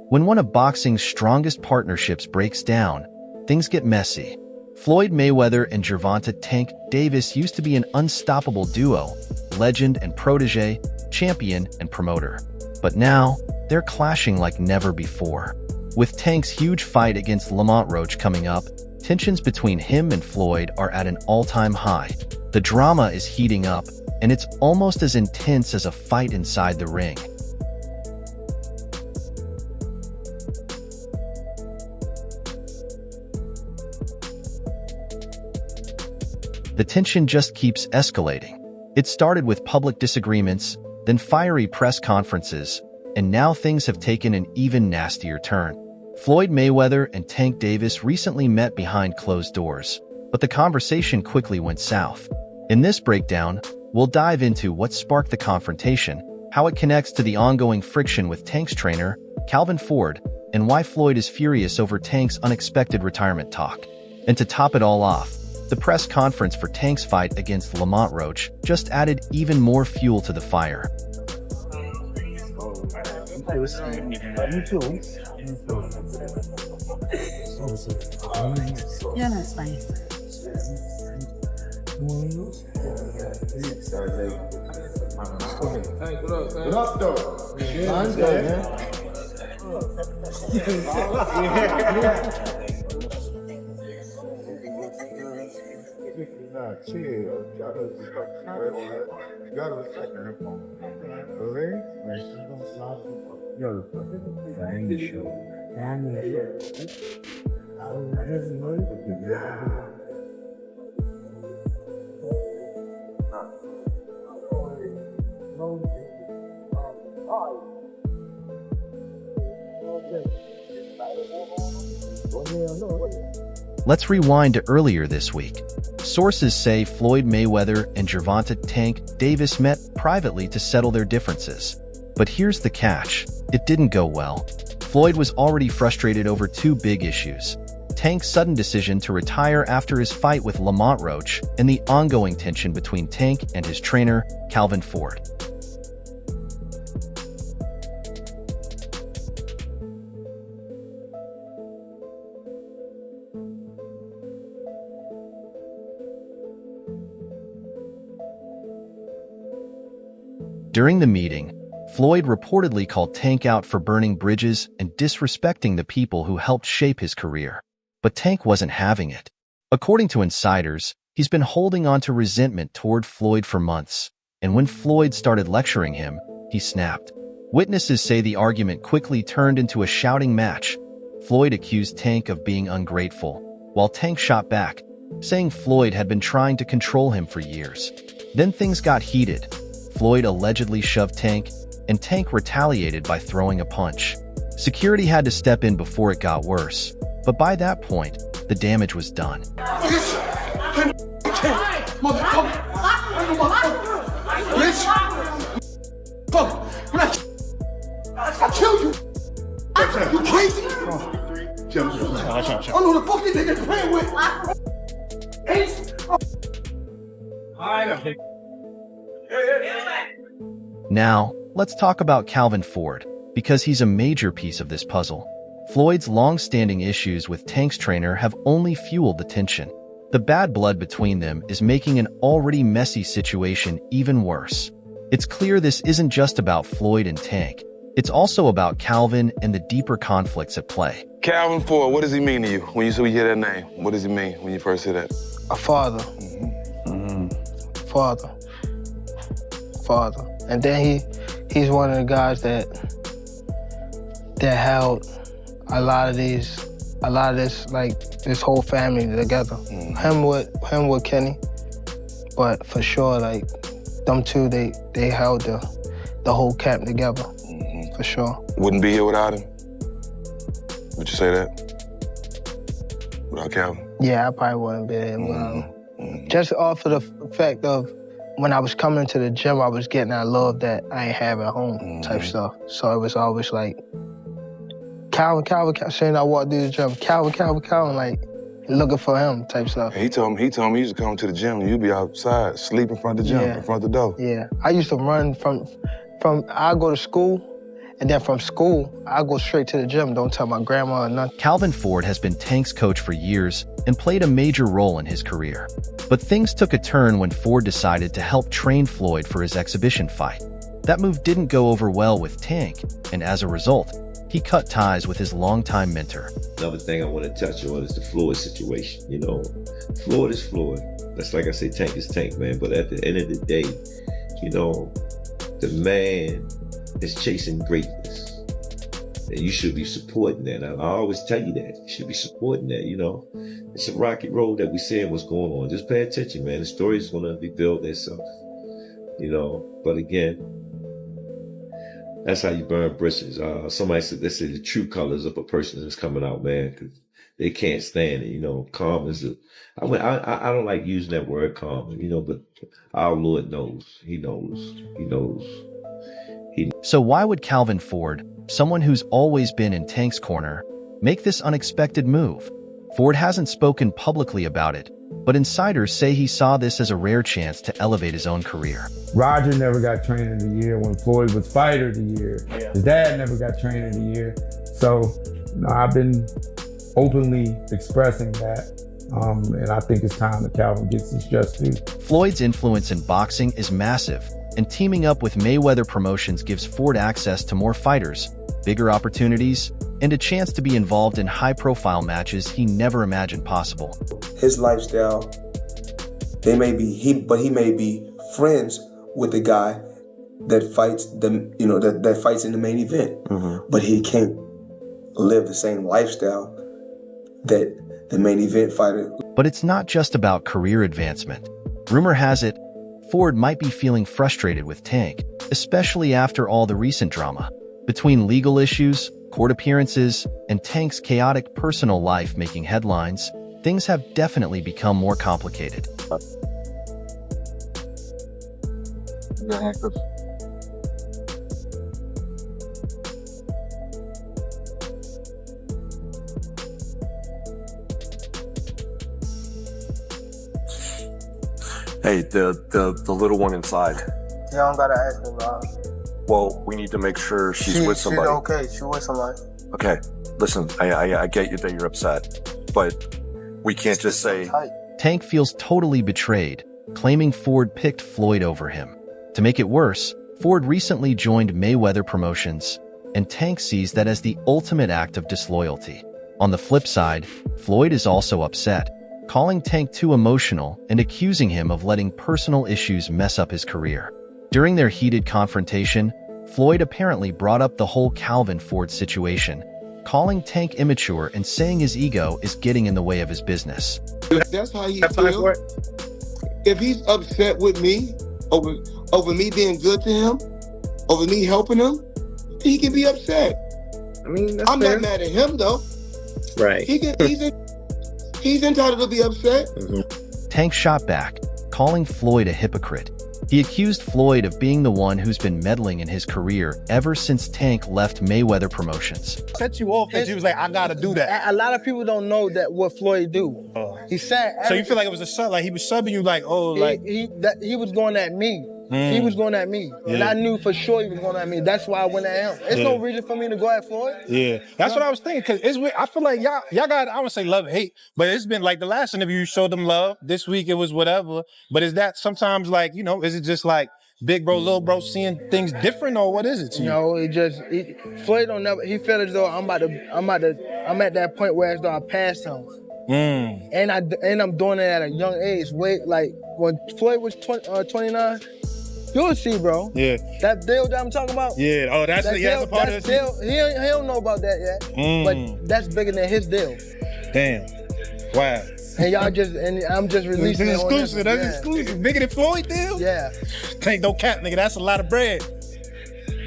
When one of boxing's strongest partnerships breaks down, things get messy. Floyd Mayweather and Gervonta Davis used to be an unstoppable duo, legend and protege, champion and promoter. But now, they're clashing like never before. With Tank's huge fight against Lamont Roach coming up, tensions between him and Floyd are at an all-time high. The drama is heating up, and it's almost as intense as a fight inside the ring. The tension just keeps escalating. It started with public disagreements, then fiery press conferences, and now things have taken an even nastier turn. Floyd Mayweather and Tank Davis recently met behind closed doors, but the conversation quickly went south. In this breakdown, we'll dive into what sparked the confrontation, how it connects to the ongoing friction with Tank's trainer, Calvin Ford, and why Floyd is furious over Tank's unexpected retirement talk. And to top it all off, the press conference for Tank's fight against Lamont Roach just added even more fuel to the fire. Yeah, that's fine. What up, though? Mine's good, man. Nah, chill. You gotta respect her. Okay? Let's rewind to earlier this week. Sources say Floyd Mayweather and Gervonta Davis met privately to settle their differences. But here's the catch. It didn't go well. Floyd was already frustrated over two big issues: Tank's sudden decision to retire after his fight with Lamont Roach, and the ongoing tension between Tank and his trainer, Calvin Ford. During the meeting, Floyd reportedly called Tank out for burning bridges and disrespecting the people who helped shape his career. But Tank wasn't having it. According to insiders, he's been holding on to resentment toward Floyd for months, and when Floyd started lecturing him, he snapped. Witnesses say the argument quickly turned into a shouting match. Floyd accused Tank of being ungrateful, while Tank shot back, saying Floyd had been trying to control him for years. Then things got heated. Floyd allegedly shoved Tank, and Tank retaliated by throwing a punch. Security had to step in before it got worse, but by that point, the damage was done. I kill you! You crazy? I know the fuck these niggas playing with. Ace! Now, let's talk about Calvin Ford, because he's a major piece of this puzzle. Floyd's long-standing issues with Tank's trainer have only fueled the tension. The bad blood between them is making an already messy situation even worse. It's clear this isn't just about Floyd and Tank. It's also about Calvin and the deeper conflicts at play. Calvin Ford, what does he mean to you when you hear that name? What does he mean when you first hear that? A father. Father. And then he's one of the guys that held a lot of this, like, this whole family together. Him with Kenny, but for sure, like, them two, they held the whole camp together, for sure. Wouldn't be here without him? Would you say that? Without Calvin? Yeah, I probably wouldn't be here without him. Just off of the fact of when I was coming to the gym, I was getting that love that I ain't have at home type stuff. So it was always like, Calvin, saying I walked through the gym, Calvin, like, looking for him type stuff. He told me he used to come to the gym and you'd be outside, sleep in front of the gym, in front of the door. Yeah, I used to run from I go to school And then from school, I go straight to the gym, don't tell my grandma or nothing. Calvin Ford has been Tank's coach for years and played a major role in his career. But things took a turn when Ford decided to help train Floyd for his exhibition fight. That move didn't go over well with Tank, and as a result, he cut ties with his longtime mentor. Another thing I want to touch on is the Floyd situation. You know, Floyd is Floyd. That's like I say, Tank is Tank, man. But at the end of the day, you know, the man is chasing greatness. And you should be supporting that. I always tell you that. You should be supporting that, you know. It's a rocky road that we see what's going on. Just pay attention, man. The story is going to rebuild itself, you know. But again, that's how you burn bridges. Somebody said, they say the true colors of a person is coming out, man, because they can't stand it, you know. Calm is I don't like using that word calm, you know, but our Lord knows. He knows. He knows. So why would Calvin Ford, someone who's always been in Tank's corner, make this unexpected move? Ford hasn't spoken publicly about it, but insiders say he saw this as a rare chance to elevate his own career. Roger never got Trainer of the Year when Floyd was Fighter of the Year. Yeah. His dad never got Trainer of the Year. So, you know, I've been openly expressing that, and I think it's time that Calvin gets his just due. Floyd's influence in boxing is massive, and teaming up with Mayweather Promotions gives Ford access to more fighters, bigger opportunities, and a chance to be involved in high-profile matches he never imagined possible. His lifestyle, he may be friends with the guy that fights that fights in the main event, but he can't live the same lifestyle that the main event fighter. But it's not just about career advancement. Rumor has it, Ford might be feeling frustrated with Tank, especially after all the recent drama. Between legal issues, court appearances, and Tank's chaotic personal life making headlines, things have definitely become more complicated. Hey, the little one inside. You don't gotta ask me about her. Well, we need to make sure she's with somebody. She's okay. She's with somebody. Okay, listen, I get you that you're upset, but we can't just say... Tank feels totally betrayed, claiming Ford picked Floyd over him. To make it worse, Ford recently joined Mayweather Promotions, and Tank sees that as the ultimate act of disloyalty. On the flip side, Floyd is also upset, calling Tank too emotional and accusing him of letting personal issues mess up his career. During their heated confrontation, Floyd apparently brought up the whole Calvin Ford situation, calling Tank immature and saying his ego is getting in the way of his business. That's how he feels. If he's upset with me over me being good to him, over me helping him, he can be upset. I mean, that's I'm fair. not mad at him though. Right. He's entitled to be upset. Tank shot back, calling Floyd a hypocrite. He accused Floyd of being the one who's been meddling in his career ever since Tank left Mayweather Promotions. Set you off that you was like, I gotta do that. A lot of people don't know that what Floyd do. He said. So you feel like it was a sub, like he was subbing you, like, oh, like he was going at me. He was going at me, and I knew for sure he was going at me. That's why I went at him. There's no reason for me to go at Floyd. Yeah, that's what I was thinking. Cause it's weird. I feel like y'all got, I would say love and hate, but it's been like the last interview you showed them love. This week it was whatever. But is that sometimes like, you know, is it just like big bro, little bro seeing things different, or what is it to you? No, Floyd don't never. He feel as though I'm at that point where as though I passed him. And I'm doing it at a young age. Wait, like when Floyd was 29. You'll see, bro. Yeah. That deal that I'm talking about? Yeah. Oh, that's a part of the deal. He don't know about that yet. But that's bigger than his deal. Damn. Wow. And I'm just releasing it. Exclusive. That's exclusive. Bigger than Floyd deal? Yeah. Tank no cap, nigga. That's a lot of bread.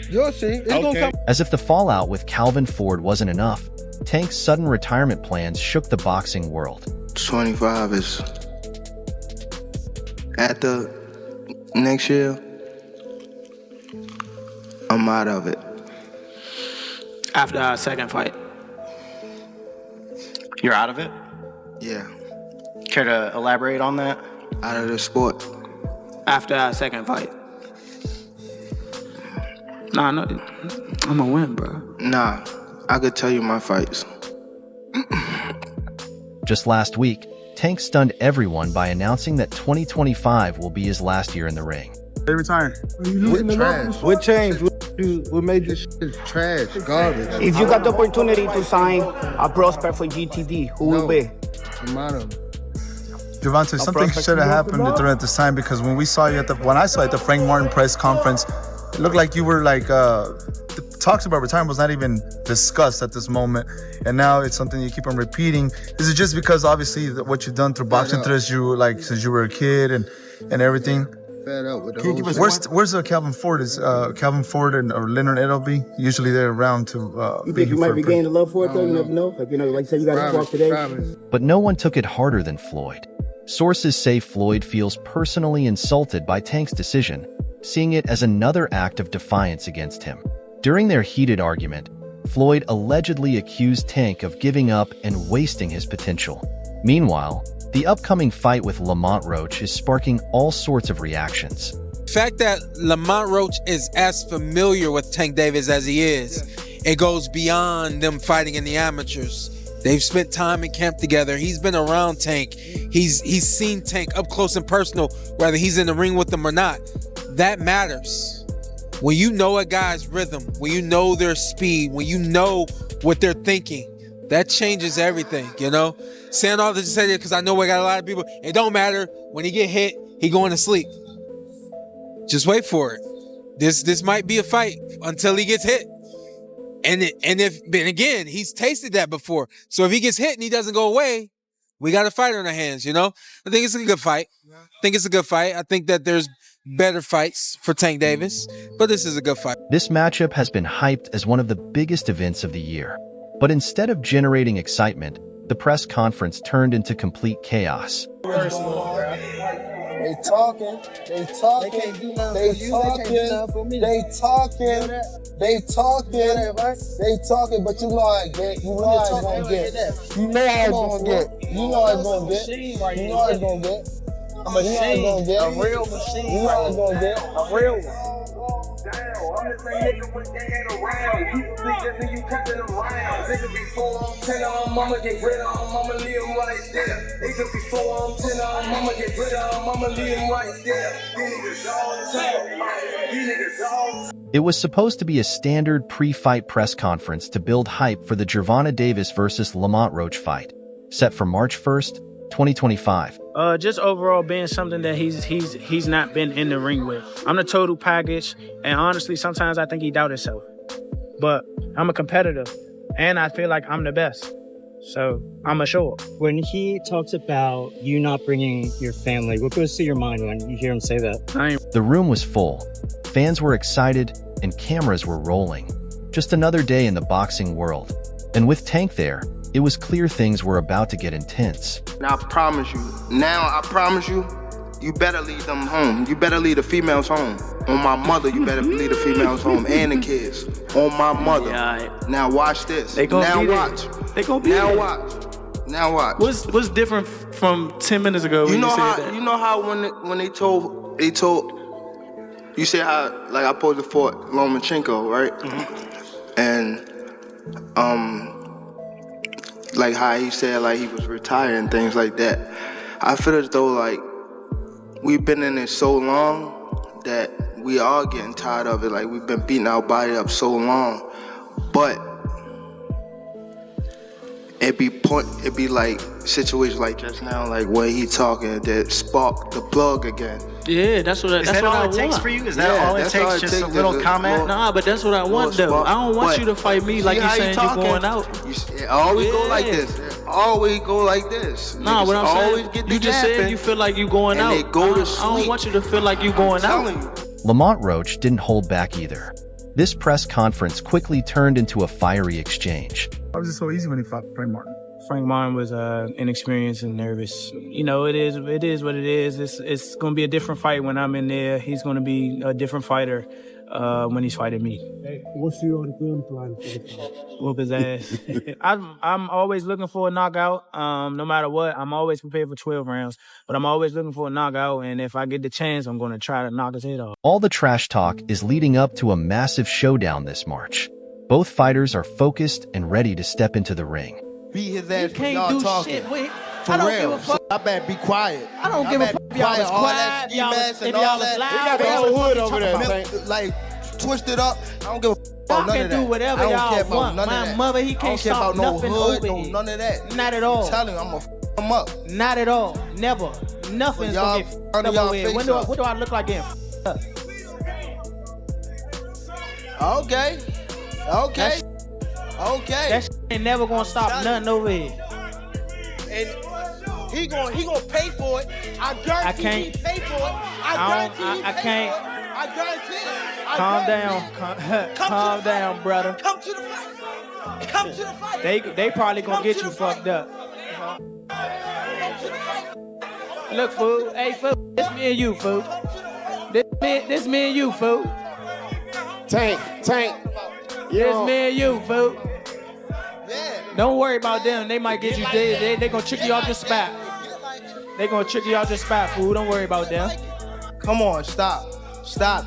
You'll see. It's gonna come. As if the fallout with Calvin Ford wasn't enough, Tank's sudden retirement plans shook the boxing world. 25 is at the next year. I'm out of it. After our second fight. You're out of it? Yeah, Care to elaborate on that? out of the sport. After our second fight. Nah, no, I'm gonna win, bro. Nah, I could tell you my fights. Just last week, Tank stunned everyone by announcing that 2025 will be his last year in the ring. They retiring. What changed? What made this shit trash, garbage? If you got the opportunity to sign a prospect for GTD, who will be? Gervonta, something should have happened during this time, because when we saw you when I saw you at the Frank Martin press conference, it looked like you were like, the talks about retirement was not even discussed at this moment, and now it's something you keep on repeating. Is it just because obviously what you've done through boxing since you were a kid and everything? Fed up with the Where's Calvin Ford? Is Calvin Ford or Leonard Edelby? Usually they're around to. You think you might be gaining love for it though? You never know. Like you said, you got to talk today. But no one took it harder than Floyd. Sources say Floyd feels personally insulted by Tank's decision, seeing it as another act of defiance against him. During their heated argument, Floyd allegedly accused Tank of giving up and wasting his potential. Meanwhile, the upcoming fight with Lamont Roach is sparking all sorts of reactions. The fact that Lamont Roach is as familiar with Tank Davis as he is, it goes beyond them fighting in the amateurs. They've spent time in camp together. He's been around Tank. He's seen Tank up close and personal, whether he's in the ring with them or not. That matters. When you know a guy's rhythm, when you know their speed, when you know what they're thinking, that changes everything, you know? Saying all this to say that because I know we got a lot of people, it don't matter. When he get hit, he going to sleep. Just wait for it. This might be a fight until he gets hit. And again, he's tasted that before. So if he gets hit and he doesn't go away, we got a fight on our hands, you know? I think it's a good fight. I think that there's better fights for Tank Davis, but this is a good fight. This matchup has been hyped as one of the biggest events of the year. But instead of generating excitement, the press conference turned into complete chaos. They talking. They can't do nothing for you. They can't do nothing for me. They talking, but you know I get. You know I was gonna get. You know I was gonna get. A machine. A real machine. You know I was gonna get. A real one. I'm the same nigga with their head around. You think that nigga cutting around. Nigga before I'm 10 on mama, get rid of him, mama leave him right there. Nigga before I'm 10 on mama, get rid of him, mama leave him right there. These niggas all talk. These niggas all talk. It was supposed to be a standard pre-fight press conference to build hype for the Gervonta Davis versus Lamont Roach fight, set for March 1st, 2025. Just overall being something that he's not been in the ring with. I'm the total package, and honestly, sometimes I think he doubt himself. But I'm a competitor, and I feel like I'm the best. So I'm a show up. When he talks about you not bringing your family, what goes through your mind when you hear him say that? The room was full. Fans were excited, and cameras were rolling. Just another day in the boxing world. And with Tank there, it was clear things were about to get intense. Now I promise you, you better leave them home. You better leave the females home. On my mother, you better leave the females home and the kids. On my mother. Yeah, now watch this. They gonna watch. They gonna be now there. watch. Now watch. What's different from 10 minutes ago? You know how when they told you say how like I posed for Lomachenko, right? Mm-hmm. And like how he said like he was retired and things like that. I feel as though like we've been in it so long that we are getting tired of it. Like we've been beating our body up so long, but it be like situations like just now, like where he talking that spark the plug again. Yeah, that's what all it takes for you? Is that all it takes? Just a little comment? Nah, but that's what I want though. I don't want you to fight me like you saying you're going out. It always go like this. It always go like this. Nah, what I'm saying, you just said you feel like you going out. They go to sleep. I don't want you to feel like you going out. Lamont Roach didn't hold back either. This press conference quickly turned into a fiery exchange. Why was it so easy when he fought Frank Martin? Frank Martin was inexperienced and nervous. You know, it is what it is. It's going to be a different fight when I'm in there. He's going to be a different fighter. when he's fighting me. Hey, what's your game plan for the fight? Whoop his ass. I'm always looking for a knockout. No matter what, I'm always prepared for 12 rounds. But I'm always looking for a knockout, and if I get the chance, I'm going to try to knock his head off. All the trash talk is leading up to a massive showdown this March. Both fighters are focused and ready to step into the ring. Beat his ass You for can't y'all do talking. shit with. For I don't real. give a fuck. So I better be quiet. I don't give a fuck if y'all was quiet, if y'all was loud. We got the whole hood over there, man. like twisted up. I don't give a fuck Y'all about none can of that. do whatever I don't y'all care about want. none of My that. mother, he I can't don't care stop about no nothing hood, over no here. none of that. Not at all. I'm telling you, I'm gonna him up. Not at all. Never. Nothing's Y'all gonna get under up y'all over here. face What do I look like getting up? Okay. Okay. Okay. That shit ain't never gonna stop nothing over here. And he gonna pay for it. I guarantee can't. he pay for it. I can't. guarantee it. Calm down. Calm down, brother. Come to the fight. Come to the fight. They probably gonna get you fucked up. Look, fool. Hey, fool. This me and you, fool. This me and you, fool. Tank. This me and you, fool. Don't worry about them. They might get you. They gonna trick you off your spot. They gonna trick you off your spot, fool. Don't worry about them. Come on, stop.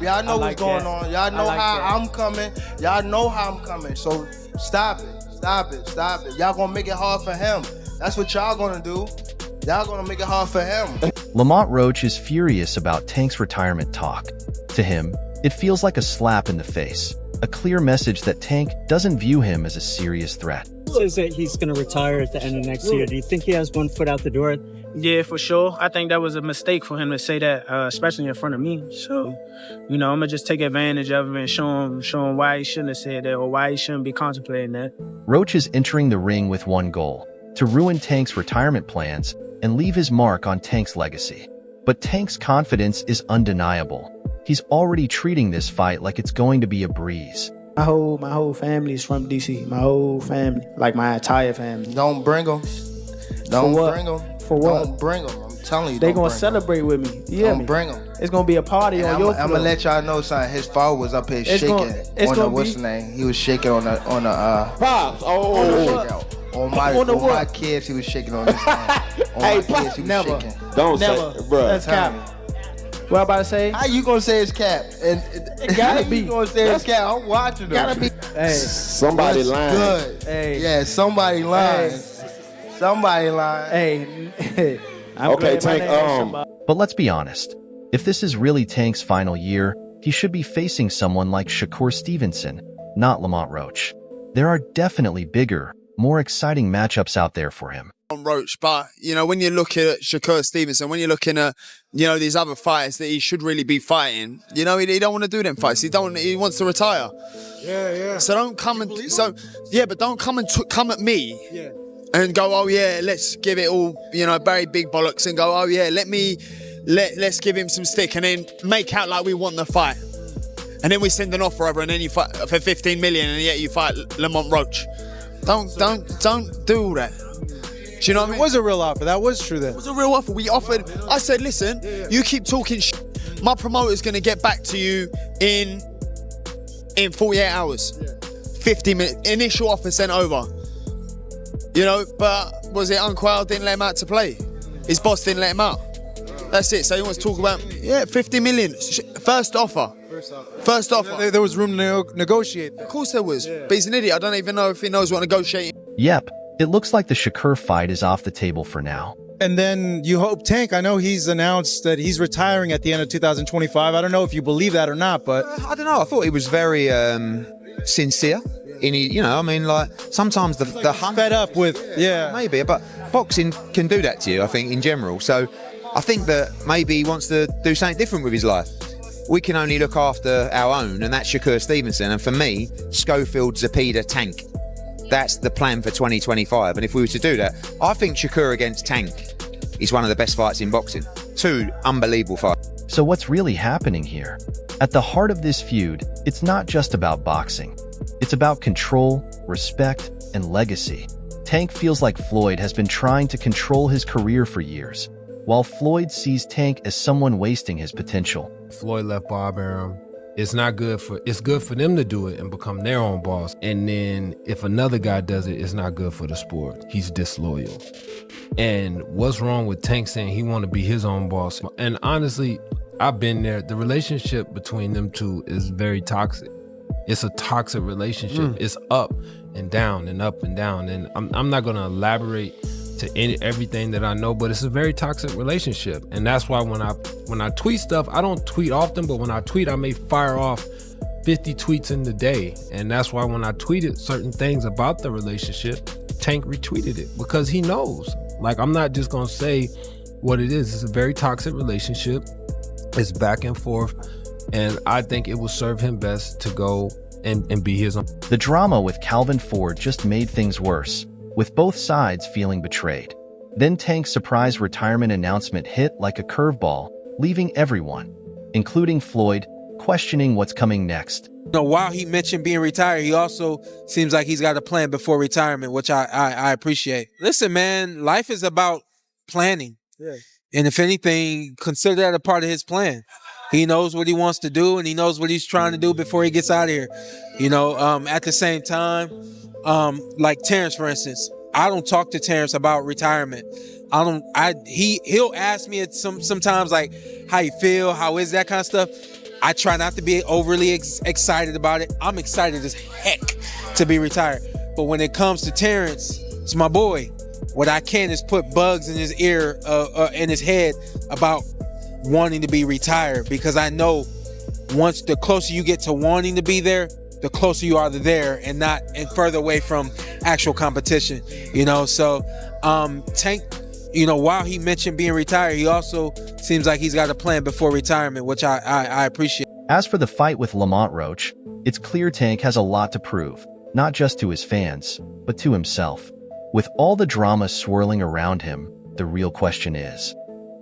Y'all know what's going on. Y'all know how I'm coming. Y'all know how I'm coming. So stop it. Y'all gonna make it hard for him. That's what y'all gonna do. Y'all gonna make it hard for him. Lamont Roach is furious about Tank's retirement talk. To him, it feels like a slap in the face, a clear message that Tank doesn't view him as a serious threat. Says that he's going to retire at the end of next year. Do you think he has one foot out the door? Yeah, for sure. I think that was a mistake for him to say that, especially in front of me. So, I'm gonna just take advantage of him and show him why he shouldn't have said that or why he shouldn't be contemplating that. Roach is entering the ring with one goal: to ruin Tank's retirement plans and leave his mark on Tank's legacy. But Tank's confidence is undeniable. He's already treating this fight like it's going to be a breeze. My whole family is from DC. My whole family, like my entire family. Don't bring them. Don't bring them. For what? Don't bring them. I'm telling you. They gonna celebrate with me. You Don't bring them. It's gonna be a party on your floor. I'm gonna let y'all know something. His father was up here shaking on the what's the name? He was shaking on the Pops. On my kids, he was shaking on this thing. On my kids, he was shaking. Don't say, bro. That's cap. What I'm about to say? How you gonna say it's cap? And it gotta be. You gonna say it's cap? I'm watching them. Gotta be. Hey, somebody lying. Good. Hey. Yeah, somebody lying. Hey. Somebody lying. Hey. Okay, Tank. But let's be honest. If this is really Tank's final year, he should be facing someone like Shakur Stevenson, not Lamont Roach. There are definitely bigger, more exciting matchups out there for him. Roach, but when you look at Shakur Stevenson, when you're looking at these other fighters that he should really be fighting, he don't want to do them fights. He wants to retire. Yeah. So don't come and but don't come and come at me. Yeah. And go, oh yeah, let's give it all, very big bollocks, and go, oh yeah, let's give him some stick, and then make out like we want the fight, and then we send an offer over, and then you fight for 15 million, and yet you fight Lamont Roach. Don't do all that. Do you know what I mean? It was a real offer. That was true then. It was a real offer. We offered. I said, listen, you keep talking shit. My promoter's going to get back to you in 48 hours. 50 minutes. Initial offer sent over. But was it Unquail didn't let him out to play? His boss didn't let him out. That's it. So he wants to talk about, 50 million. First offer. There was room to negotiate. Of course there was. But he's an idiot. I don't even know if he knows what negotiating. Yep, it looks like the Shakur fight is off the table for now. And then you hope Tank, I know he's announced that he's retiring at the end of 2025. I don't know if you believe that or not, but... I don't know. I thought he was very sincere. Sometimes the hunt... Fed up with, Maybe, but boxing can do that to you, I think, in general. So I think that maybe he wants to do something different with his life. We can only look after our own, and that's Shakur Stevenson. And for me, Schofield, Zepeda, Tank. That's the plan for 2025. And if we were to do that, I think Shakur against Tank is one of the best fights in boxing. Two unbelievable fights. So what's really happening here? At the heart of this feud, it's not just about boxing. It's about control, respect, and legacy. Tank feels like Floyd has been trying to control his career for years, while Floyd sees Tank as someone wasting his potential. Floyd left Bob Arum it's good for them to do it and become their own boss. And then if another guy does it, it's not good for the sport. He's disloyal. And what's wrong with Tank saying he want to be his own boss? And honestly, I've been there. The relationship between them two is very toxic. It's a toxic relationship. It's up and down and up and down. And I'm not going to elaborate to everything that I know, but it's a very toxic relationship. And that's why when I tweet stuff, I don't tweet often, but when I tweet, I may fire off 50 tweets in the day. And that's why when I tweeted certain things about the relationship, Tank retweeted it because he knows. Like, I'm not just gonna say what it is. It's a very toxic relationship. It's back and forth. And I think it will serve him best to go and be his own. The drama with Calvin Ford just made things worse, with both sides feeling betrayed. Then Tank's surprise retirement announcement hit like a curveball, leaving everyone, including Floyd, questioning what's coming next. While he mentioned being retired, he also seems like he's got a plan before retirement, which I appreciate. Listen, man, life is about planning. Yeah. And if anything, consider that a part of his plan. He knows what he wants to do, and he knows what he's trying to do before he gets out of here. At the same time, like Terrence, for instance, I don't talk to Terrence about retirement. He'll ask me sometimes like how you feel, how is that kind of stuff. I try not to be overly excited about it. I'm excited as heck to be retired. But when it comes to Terrence, it's my boy. What I can is put bugs in his ear, in his head about wanting to be retired, because I know once the closer you get to wanting to be there, the closer you are to there and further away from actual competition. So Tank, while he mentioned being retired, he also seems like he's got a plan before retirement, which I appreciate. As for the fight with Lamont Roach, it's clear Tank has a lot to prove, not just to his fans, but to himself. With all the drama swirling around him, the real question is,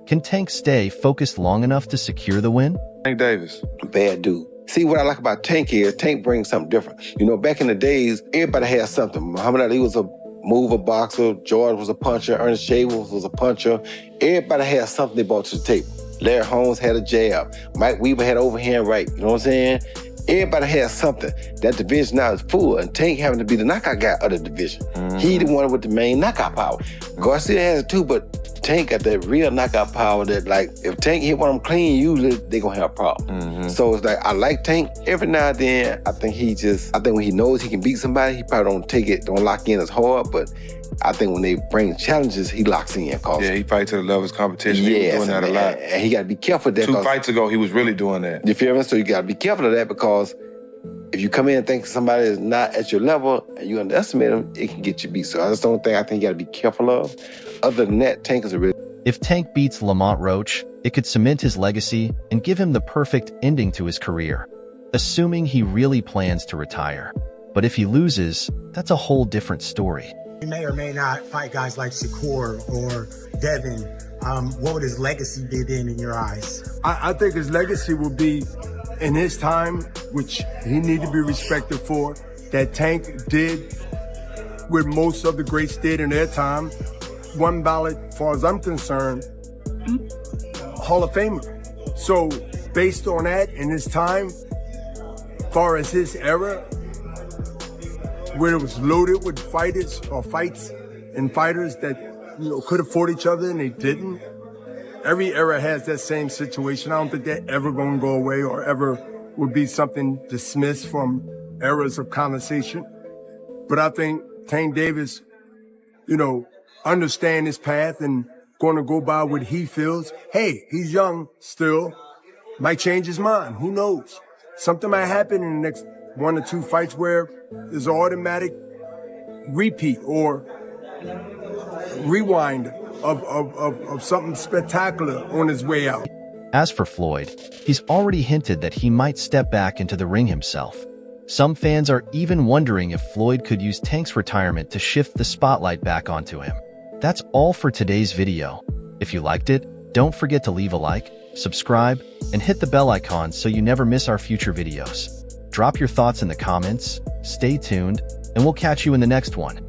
can Tank stay focused long enough to secure the win? Tank Davis. Bad dude. See, what I like about Tank is Tank brings something different. Back in the days, everybody had something. Muhammad Ali was a mover boxer. George was a puncher. Ernest Shaver was a puncher. Everybody had something they brought to the table. Larry Holmes had a jab. Mike Weaver had overhand right. You know what I'm saying? Everybody has something. That division now is full, and Tank having to be the knockout guy of the division. He the one with the main knockout power. Garcia has it too, but Tank got that real knockout power that, like, if Tank hit one of them clean, usually they gonna have a problem. So it's like, I like Tank. Every now and then, I think when he knows he can beat somebody, he probably don't lock in as hard, but I think when they bring challenges, he locks in. Yeah, he fights to the level of his competition. He was doing that a lot. And he gotta be careful of that. 2 fights ago, he was really doing that. You feel me? So you gotta be careful of that, because if you come in and think somebody is not at your level and you underestimate them, it can get you beat. So that's the only thing I think you gotta be careful of. Other than that, Tank is a really... If Tank beats Lamont Roach, it could cement his legacy and give him the perfect ending to his career, assuming he really plans to retire. But if he loses, that's a whole different story. He may or may not fight guys like Shakur or Devin. What would his legacy be then in your eyes? I think his legacy will be in his time, which he needs to be respected for, that Tank did what most of the greats did in their time. One ballot, as far as I'm concerned, Hall of Famer. So based on that, in his time, as far as his era, where it was loaded with fighters or fights and fighters that could have fought each other and they didn't. Every era has that same situation. I don't think that ever gonna go away or ever would be something dismissed from eras of conversation. But I think Tank Davis, understand his path and gonna go by what he feels. Hey, he's young still, might change his mind, who knows? Something might happen in the next 1 or 2 fights where there's an automatic repeat or rewind of something spectacular on his way out. As for Floyd, he's already hinted that he might step back into the ring himself. Some fans are even wondering if Floyd could use Tank's retirement to shift the spotlight back onto him. That's all for today's video. If you liked it, don't forget to leave a like, subscribe, and hit the bell icon so you never miss our future videos. Drop your thoughts in the comments, stay tuned, and we'll catch you in the next one.